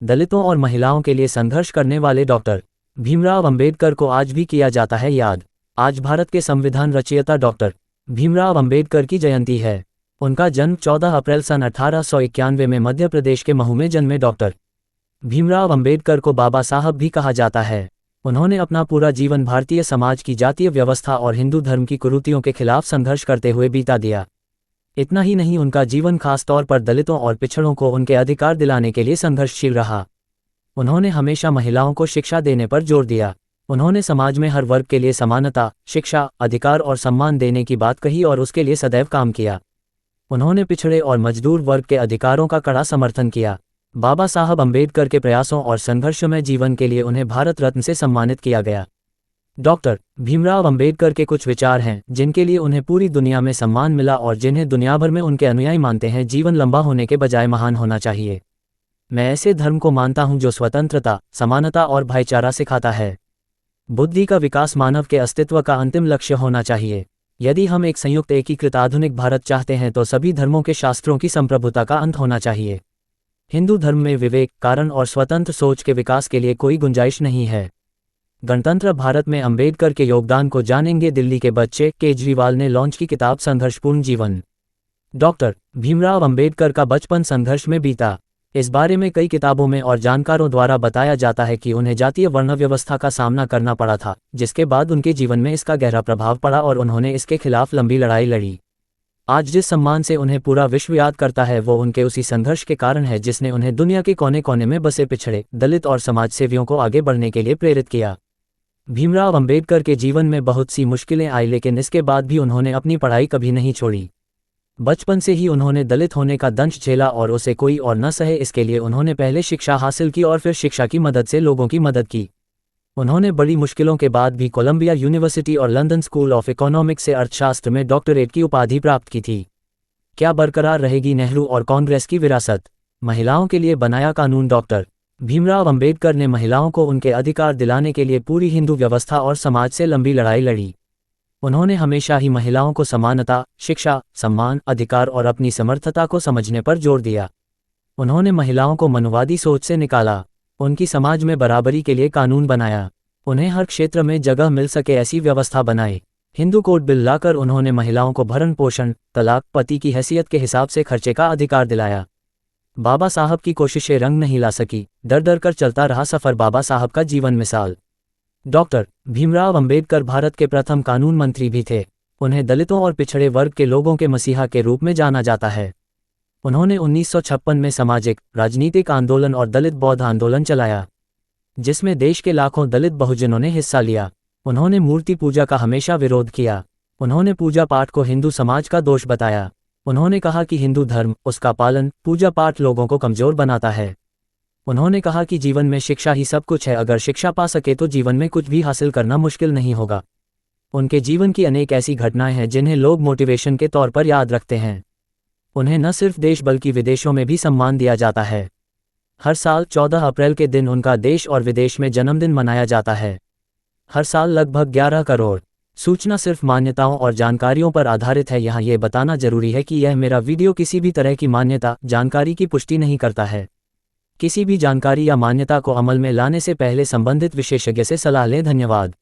दलितों और महिलाओं के लिए संघर्ष करने वाले डॉक्टर भीमराव अंबेडकर को आज भी किया जाता है याद। आज भारत के संविधान रचयिता डॉक्टर भीमराव अंबेडकर की जयंती है। उनका जन्म 14 अप्रैल सन 1891 में मध्य प्रदेश के महू में जन्मे। डॉक्टर भीमराव अंबेडकर को बाबा साहब भी कहा जाता है। उन्होंने अपना पूरा जीवन भारतीय समाज की जातीय व्यवस्था और हिंदू धर्म की कुरीतियों के खिलाफ संघर्ष करते हुए बीता दिया। इतना ही नहीं, उनका जीवन खास तौर पर दलितों और पिछड़ों को उनके अधिकार दिलाने के लिए संघर्षशील रहा। उन्होंने हमेशा महिलाओं को शिक्षा देने पर जोर दिया। उन्होंने समाज में हर वर्ग के लिए समानता, शिक्षा, अधिकार और सम्मान देने की बात कही और उसके लिए सदैव काम किया। उन्होंने पिछड़े और मजदूर वर्ग के अधिकारों का कड़ा समर्थन किया। बाबा साहब अंबेडकर के प्रयासों और संघर्षमय जीवन के लिए उन्हें भारत रत्न से सम्मानित किया गया। डॉक्टर भीमराव अंबेडकर के कुछ विचार हैं जिनके लिए उन्हें पूरी दुनिया में सम्मान मिला और जिन्हें दुनिया भर में उनके अनुयायी मानते हैं। जीवन लंबा होने के बजाय महान होना चाहिए। मैं ऐसे धर्म को मानता हूं जो स्वतंत्रता, समानता और भाईचारा सिखाता है। बुद्धि का विकास मानव के अस्तित्व का अंतिम लक्ष्य होना चाहिए। यदि हम एक संयुक्त एकीकृत आधुनिक भारत चाहते हैं तो सभी धर्मों के शास्त्रों की संप्रभुता का अंत होना चाहिए। हिंदू धर्म में विवेक, कारण और स्वतंत्र सोच के विकास के लिए कोई गुंजाइश नहीं है। गणतंत्र भारत में अंबेडकर के योगदान को जानेंगे दिल्ली के बच्चे। केजरीवाल ने लॉन्च की किताब संघर्षपूर्ण जीवन। डॉक्टर भीमराव अंबेडकर का बचपन संघर्ष में बीता। इस बारे में कई किताबों में और जानकारों द्वारा बताया जाता है कि उन्हें जातीय वर्ण व्यवस्था का सामना करना पड़ा था, जिसके बाद उनके जीवन में इसका गहरा प्रभाव पड़ा और उन्होंने इसके खिलाफ लंबी लड़ाई लड़ी। आज जिस सम्मान से उन्हें पूरा विश्व याद करता है वो उनके उसी संघर्ष के कारण है जिसने उन्हें दुनिया के कोने कोने में बसे पिछड़े, दलित और समाज सेवियों को आगे बढ़ने के लिए प्रेरित किया। भीमराव अंबेडकर के जीवन में बहुत सी मुश्किलें आई, लेकिन इसके बाद भी उन्होंने अपनी पढ़ाई कभी नहीं छोड़ी। बचपन से ही उन्होंने दलित होने का दंश झेला और उसे कोई और न सहे, इसके लिए उन्होंने पहले शिक्षा हासिल की और फिर शिक्षा की मदद से लोगों की मदद की। उन्होंने बड़ी मुश्किलों के बाद भी कोलंबिया यूनिवर्सिटी और लंदन स्कूल ऑफ इकोनॉमिक्स से अर्थशास्त्र में डॉक्टरेट की उपाधि प्राप्त की थी। क्या बरकरार रहेगी नेहरू और कांग्रेस की विरासत? महिलाओं के लिए बनाया कानून। डॉक्टर भीमराव अंबेडकर ने महिलाओं को उनके अधिकार दिलाने के लिए पूरी हिंदू व्यवस्था और समाज से लंबी लड़ाई लड़ी। उन्होंने हमेशा ही महिलाओं को समानता, शिक्षा, सम्मान, अधिकार और अपनी समर्थता को समझने पर जोर दिया। उन्होंने महिलाओं को मनुवादी सोच से निकाला, उनकी समाज में बराबरी के लिए कानून बनाया, उन्हें हर क्षेत्र में जगह मिल सके ऐसी व्यवस्था बनाई। हिंदू कोड बिल लाकर उन्होंने महिलाओं को भरण पोषण, तलाक, पति की हैसियत के हिसाब से खर्चे का अधिकार दिलाया। बाबा साहब की कोशिशें रंग नहीं ला सकी, डर डर कर चलता रहा सफ़र। बाबा साहब का जीवन मिसाल। डॉक्टर भीमराव अंबेडकर भारत के प्रथम कानून मंत्री भी थे। उन्हें दलितों और पिछड़े वर्ग के लोगों के मसीहा के रूप में जाना जाता है। उन्होंने 1956 में सामाजिक, राजनीतिक आंदोलन और दलित बौद्ध आंदोलन चलाया, जिसमें देश के लाखों दलित बहुजनों ने हिस्सा लिया। उन्होंने मूर्ति पूजा का हमेशा विरोध किया। उन्होंने पूजा पाठ को हिंदू समाज का दोष बताया। उन्होंने कहा कि हिंदू धर्म, उसका पालन, पूजा पाठ लोगों को कमजोर बनाता है। उन्होंने कहा कि जीवन में शिक्षा ही सब कुछ है, अगर शिक्षा पा सके तो जीवन में कुछ भी हासिल करना मुश्किल नहीं होगा। उनके जीवन की अनेक ऐसी घटनाएं हैं जिन्हें लोग मोटिवेशन के तौर पर याद रखते हैं। उन्हें न सिर्फ देश बल्कि विदेशों में भी सम्मान दिया जाता है। हर साल 14 अप्रैल के दिन उनका देश और विदेश में जन्मदिन मनाया जाता है। हर साल लगभग 11 करोड़। सूचना सिर्फ मान्यताओं और जानकारियों पर आधारित है। यहाँ ये बताना जरूरी है कि यह मेरा वीडियो किसी भी तरह की मान्यता, जानकारी की पुष्टि नहीं करता है। किसी भी जानकारी या मान्यता को अमल में लाने से पहले संबंधित विशेषज्ञ से सलाह लें। धन्यवाद।